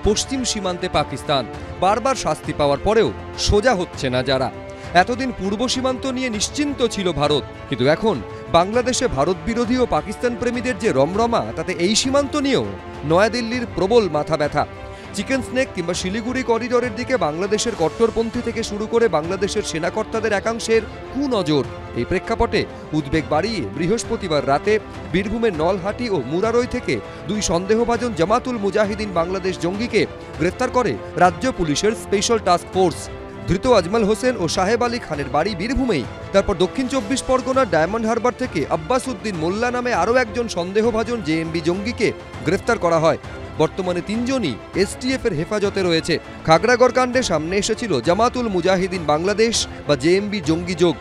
পশ্চিম সীমান্তে পাকিস্তান। বারবার শাস্তি পাওয়ার পরেও সোজা হচ্ছে না যারা। এতদিন পূর্ব সীমান্ত নিয়ে নিশ্চিন্ত ছিল ভারত, কিন্তু এখন বাংলাদেশে ভারত বিরোধী ও পাকিস্তান প্রেমীদের যে রমরমা, তাতে এই সীমান্ত নিয়েও নয়াদিল্লির প্রবল মাথা ব্যথা। চিকেন স্নেক কিংবা শিলিগুড়ি করিডোরের দিকে বাংলাদেশের কট্টরপন্থী থেকে শুরু করে বাংলাদেশের সেনাকর্তাদের একাংশের কুনজর। এই প্রেক্ষাপটে উদ্বেগ বাড়িয়ে বৃহস্পতিবার রাতে বীরভূমের নলহাটি ও মুরারই থেকে দুই সন্দেহভাজন জামাতুল মুজাহিদিন বাংলাদেশ জঙ্গিকে গ্রেফতার করে রাজ্য পুলিশের স্পেশাল টাস্ক ফোর্স। ধৃত আজমল হোসেন ও সাহেব আলী খানের বাড়ি বীরভূমেই। তারপর দক্ষিণ 24 পরগনার ডায়মন্ড হারবার থেকে আব্বাস উদ্দিন মোল্লা নামে আরও একজন সন্দেহভাজন জেএমবি জঙ্গিকে গ্রেফতার করা হয়। বর্তমানে তিনজনই এসটিএফের হেফাজতে রয়েছে। খাগড়াগড় কাণ্ডে সামনে এসেছিল জামাতুল মুজাহিদিন বাংলাদেশ বা জেএমবি জঙ্গি যোগ।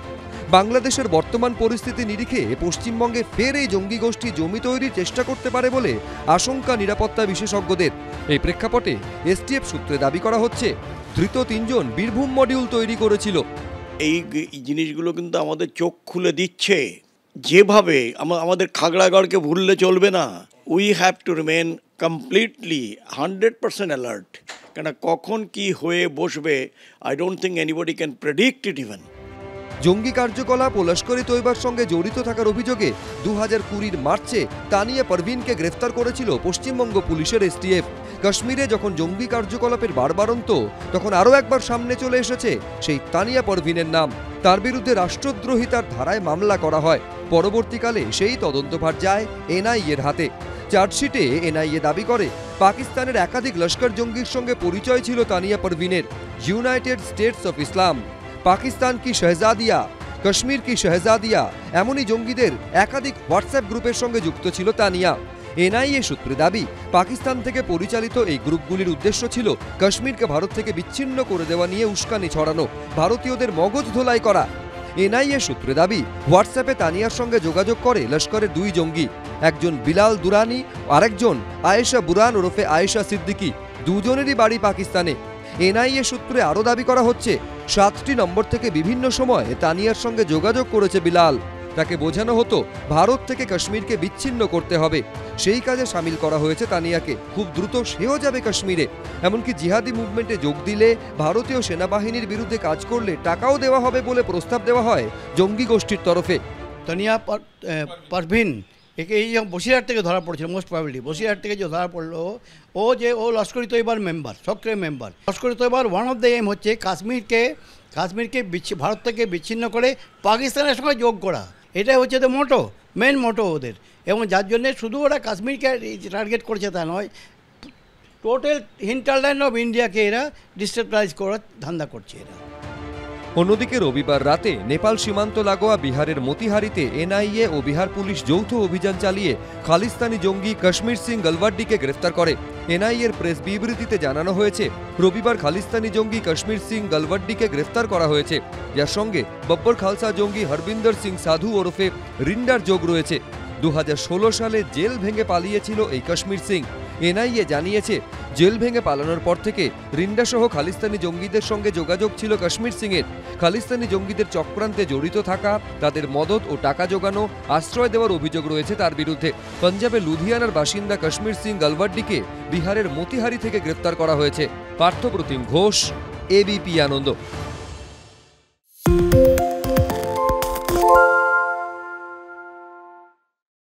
বাংলাদেশের বর্তমান পরিস্থিতি নিরিখে পশ্চিমবঙ্গে ফের এই জঙ্গি গোষ্ঠী জমি তৈরির চেষ্টা করতে পারে বলে আশঙ্কা নিরাপত্তা বিশেষজ্ঞদের। এই প্রেক্ষাপটে এসটিএফ সূত্রে দাবি করা হচ্ছে, ধৃত তিনজন বীরভূম মডিউল তৈরি করেছিল। এই জিনিসগুলো কিন্তু আমাদের চোখ খুলে দিচ্ছে, যেভাবে আমাদের খাগড়াগড়কে ভুললে চলবে না। We have to remain completely 100% alert, কেন কখন কি হয়ে বসবে I don't think anybody can predict it even. জঙ্গি কার্যকলাপ ও লস্করি তৈবার সঙ্গে জড়িত থাকার অভিযোগে 2020 মার্চে তানিয়া পারভিনকে গ্রেফতার করেছিল পশ্চিমবঙ্গ পুলিশের এসটিএফ। কাশ্মীরে যখন জঙ্গি কার্যকলাপের বাড়বাড়ন্ত, তখন আরও একবার সামনে চলে এসেছে সেই তানিয়া পারভিনের নাম। তার বিরুদ্ধে রাষ্ট্রদ্রোহিতার ধারায় মামলা করা হয়। পরবর্তীকালে সেই তদন্তভার যায় এনআইএর হাতে। চার্জশিটে এনআইএ দাবি করে, পাকিস্তানের একাধিক লস্কর জঙ্গির সঙ্গে পরিচয় ছিল Tania পারভিনের। United states of Islam, Pakistan কি শাহজাদিয়া, কাশ্মীর কি শাহজাদিয়া, এমনই জঙ্গিদের একাধিক হোয়াটসঅ্যাপ গ্রুপের সঙ্গে যুক্ত ছিল তানিয়া। এনআইএ সূত্রে দাবি, পাকিস্তান থেকে পরিচালিত এই গ্রুপগুলির উদ্দেশ্য ছিল কাশ্মীরকে ভারত থেকে বিচ্ছিন্ন করে দেওয়া নিয়ে উস্কানি ছড়ানো, ভারতীয়দের মগজ ধোলাই করা। এনআইএ সূত্রে দাবি, হোয়াটসঅ্যাপে তানিয়ার সঙ্গে যোগাযোগ করে লস্করের দুই জঙ্গি, একজন বিলাল দুরানি, আরেকজন আয়েশা বুরান ওরফে আয়েশা সিদ্দিকি। দুজনেরই বাড়ি পাকিস্তানে। এনআইএ সূত্রে আরও দাবি করা হচ্ছে, 7টি নম্বর থেকে বিভিন্ন সময়ে তানিয়ার সঙ্গে যোগাযোগ করেছে বিলাল। তাকে বোঝানো হতো ভারত থেকে কাশ্মীরকে বিচ্ছিন্ন করতে হবে। সেই কাজে সামিল করা হয়েছে তানিয়াকে। খুব দ্রুত সেও যাবে কাশ্মীরে। এমনকি জিহাদি মুভমেন্টে যোগ দিলে, ভারতীয় সেনাবাহিনীর বিরুদ্ধে কাজ করলে টাকাও দেওয়া হবে বলে প্রস্তাব দেওয়া হয় জঙ্গি গোষ্ঠীর তরফে। তানিয়া পারভিন এই বসিরহাট থেকে ধরা পড়েছিল, মোস্ট প্রবাবলি বসিরহাট থেকে যে ধরা পড়লো, ও লস্করি তৈবার মেম্বার, সক্রিয় মেম্বার। লস্করি তৈবার ওয়ান অফ দ্য এম হচ্ছে কাশ্মীরকে ভারত থেকে বিচ্ছিন্ন করে পাকিস্তানের সঙ্গে যোগ করা। এটাই হচ্ছে তো মেন মোটো ওদের। এবং যার জন্যে শুধু ওরা কাশ্মীরকে টার্গেট করেছে তা নয়, টোটাল হিন্টারল্যান্ড অফ ইন্ডিয়াকে এরা ডিস্টেবলাইজ করার ধান্দা করছে এরা। অন্যদিকে রবিবার রাতে নেপাল সীমান্ত লাগোয়া বিহারের মতিহারিতে এনআইএ ও বিহার পুলিশ যৌথ অভিযান চালিয়ে খালিস্তানি জঙ্গি কাশ্মীর সিং গলওয়ার্ডিকে গ্রেফতার করে। এনআইএর প্রেস বিবৃতিতে জানানো হয়েছে, রবিবার খালিস্তানি জঙ্গি কাশ্মীর সিং গলওয়ার্ডিকে গ্রেফতার করা হয়েছে, যার সঙ্গে বব্বর খালসা জঙ্গি হরবিন্দর সিং সাধু ওরফে রিন্ডার যোগ রয়েছে। 2016 সালে জেল ভেঙে পালিয়েছিল এই কাশ্মীর সিং। এনআইএ জানিয়েছে, জেল ভেঙে পালানোর পর থেকে রিন্ডাসহ খালিস্তানি জঙ্গিদের সঙ্গে যোগাযোগ ছিল কাশ্মীর সিংয়ের। খালিস্তানি জঙ্গিদের চক্রান্তে জড়িত থাকা, তাদের মদত ও টাকা জোগানো, আশ্রয় দেওয়ার অভিযোগ রয়েছে তার বিরুদ্ধে। পাঞ্জাবের লুধিয়ানার বাসিন্দা কাশ্মীর সিং গলওয়ার্ডিকে বিহারের মতিহারি থেকে গ্রেফতার করা হয়েছে। পার্থপ্রতিম ঘোষ, এবিপি আনন্দ।